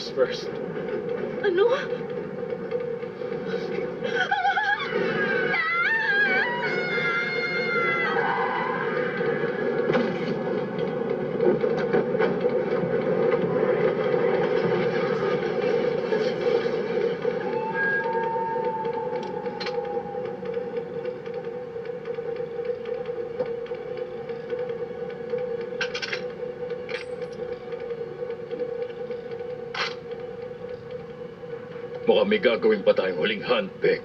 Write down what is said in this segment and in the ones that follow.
Ladies first. Ano? Mukhang may gagawin pa tayong huling handpick.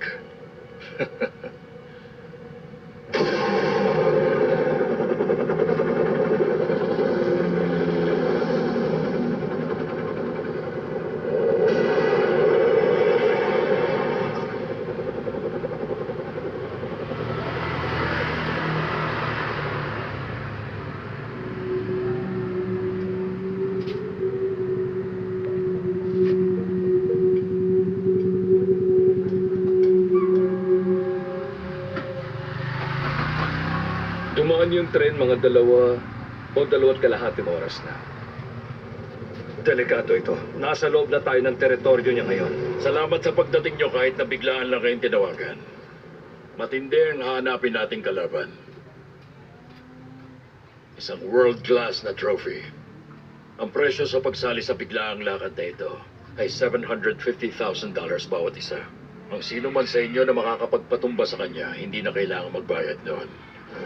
Dumaan yung tren mga 2 o 2.5 oras na. Delikado ito. Nasa loob na tayo ng teritoryo niya ngayon. Salamat sa pagdating niyo kahit na biglaan lang kayong tinawagan. Matindi ang hahanapin nating kalaban. Isang world-class na trophy. Ang presyo sa pagsali sa biglaang lakad na ito ay $750,000 bawat isa. Ang sino man sa inyo na makakapagpatumba sa kanya, hindi na kailangang magbayad noon. Ang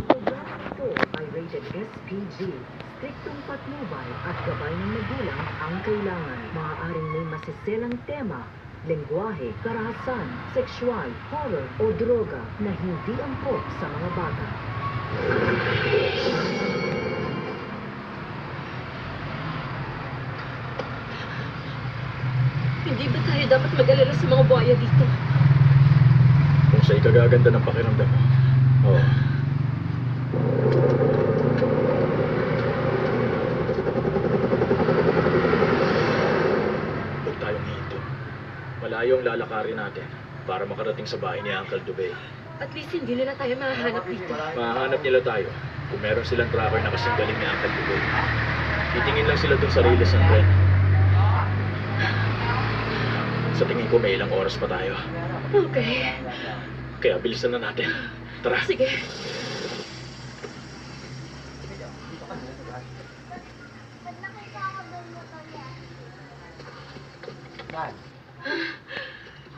programa ito ay rated SPG. Striktong patnubay at gabay ng magulang ang kailangan. Maaaring may masiselang tema, lengguwahe, karahasan, sexual, horror o droga na hindi angkop sa mga bata. Hindi ba tayo dapat mag-alala sa mga buhaya dito? Kung sa'y kagaganda ng pakiramdam mo. Oo. Huwag tayong hinto. Malayo ang lalakarin natin para makarating sa bahay ni Uncle Dubey. At least hindi nila tayo mahahanap dito. Mahahanap nila tayo kung meron silang tracker na kasanggaling ni Uncle Dubey. Titingin lang sila dun sa riles ng tren. Sa tingin ko may ilang oras pa tayo. Okay. Kaya bilisan na natin. Tara. Sige.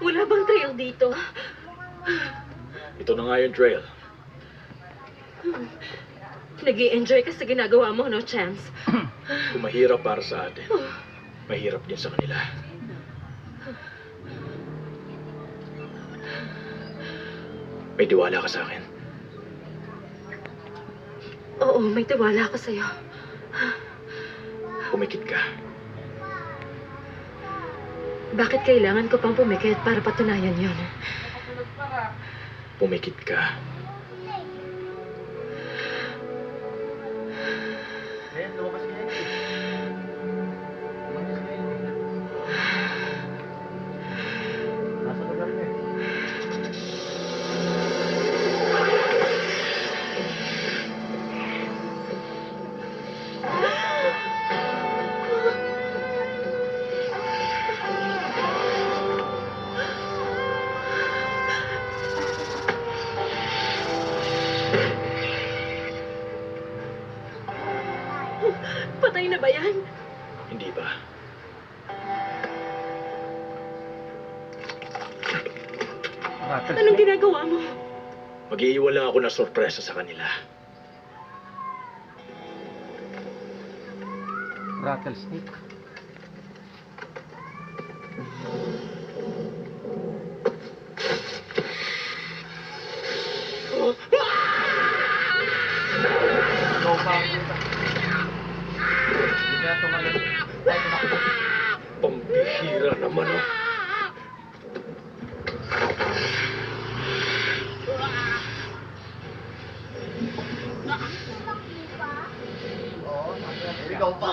Wala bang trail dito? Ito na nga yung trail. Nag-i-enjoy ka sa ginagawa mo, no chance? Kung mahirap para sa atin, mahirap din sa kanila. May tiwala ka sa akin. Oo, may tiwala ako sa'yo. Pumikit ka. Bakit kailangan ko pang pumikit para patunayan yon? Pumikit ka. Patay na ba yan? Hindi ba? Anong ginagawa mo? Mag-iiwala ako na sorpresa sa kanila. Rattlesnake. Pambihira naman, oh. Ikaw pa.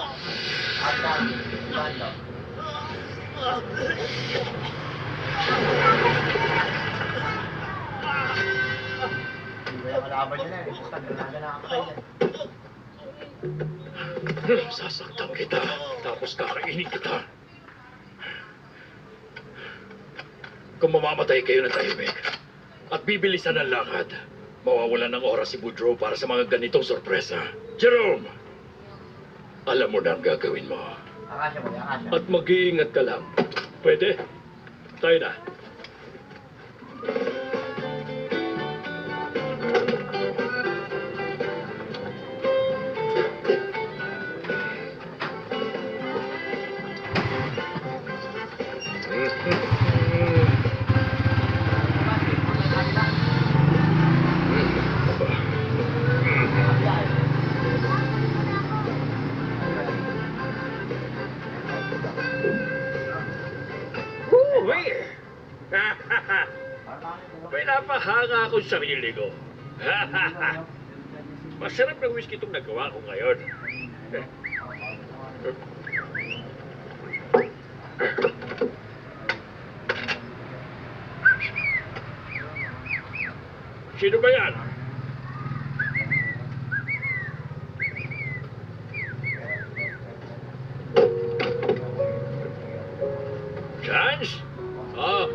Hindi mo yung kalaban niya na eh. Basta ganaga na ako kayo. Sasaktan kita, tapos kakainin kita. Kung mamamatay kayo ng tahimik at bibilisan ang lakad, mawawalan ng oras si Boudreaux para sa mga ganitong sorpresa. Jerome! Alam mo na ang gagawin mo. Akasya mo, akasya. At mag-iingat ka lang. Pwede? Tayo na. May napahanga akong sarili ko. Masarap na whisky itong nagawa ko ngayon. Sino ba yan? Chance? Oh,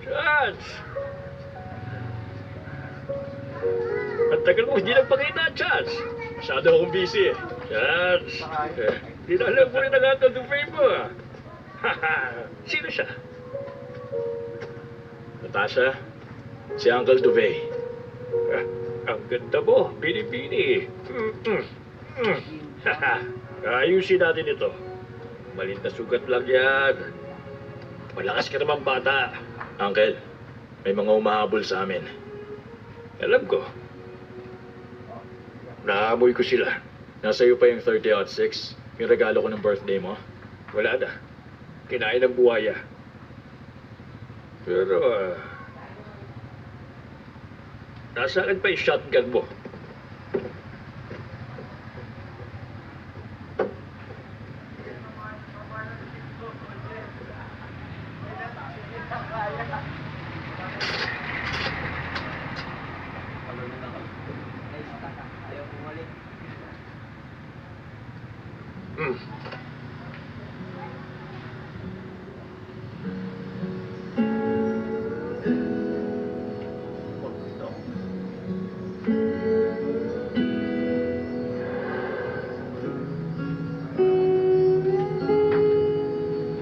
Chance! Ang tagal mo, hindi nagpakita, Chance. Masyado akong busy eh. Chance! Di na alam mo rin ang Uncle Duvet mo ah. Sino siya? Natasha, si Uncle Duvet. Ang ganda mo, bini-bini. Ayusin natin ito. Malit na sugat lang yan. Malakas ka naman bata. Uncle, may mga umahabol sa amin. Alam ko. Naamoy ko sila. Nasa iyo pa yung 30-06, yung regalo ko ng birthday mo. Wala na. Kinain ng buhaya. Pero, nasa akin pa yung shotgun mo.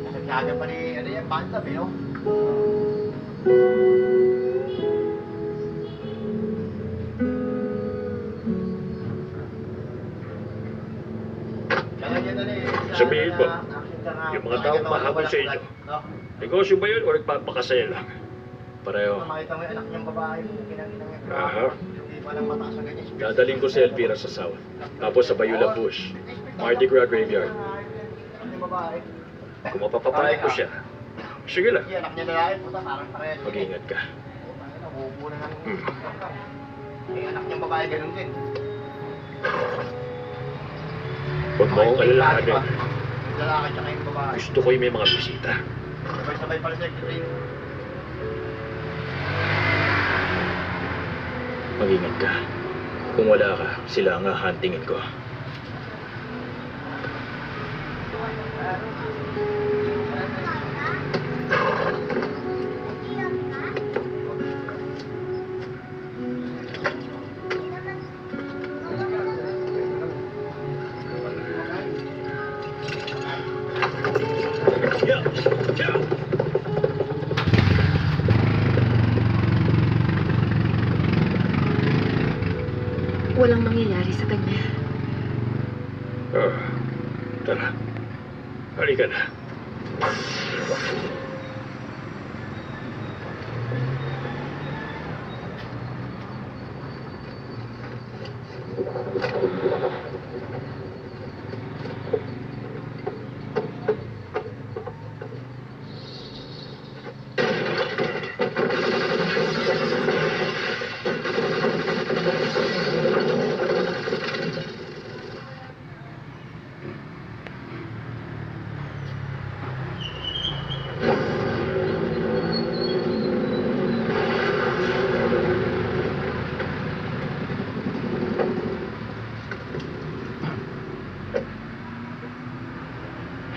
Nasagsagan pa ni, ano yan, bantab, eh, no? Sabihin mo, yung mga taong mahabol sa inyo, negosyo ba yun o nagpapakasaya lang? Pareho. Makita mo yung anak niyang babae mo, kinang-inang yung Aha. Hindi pa lang mataas ang ganyan. Dadaling ko si Elvira sa South. Tapos sa Bayula Bush, Mardi Gras Graveyard. Anak niyang babae. Kung mapapapayag ko siya, sige lang, Hindi, anak niya lalaki, puta, parang parehas. mag-ingat ka. Nabubo na ng... Yung anak niyang babae, ganun din. Huwag mo akong alalahanin. Yung lalaki tsaka yung babae. Gusto ko yung may mga bisita. Sabay-sabay pala sa secretary. Mag-ingat ka. Kung wala ka, sila ang hahantingin ko. Yeah, yeah. Walang mangyayari sa kanya. Tara. Halika na.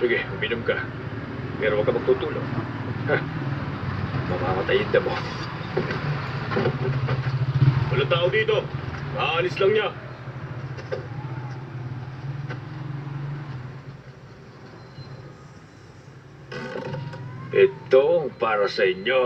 Sige, uminom ka. Pero huwag ka magtutulog. Ha? Mamamatay yung damo. Walang tao dito. Aalis lang niya. Ito ang para sa inyo.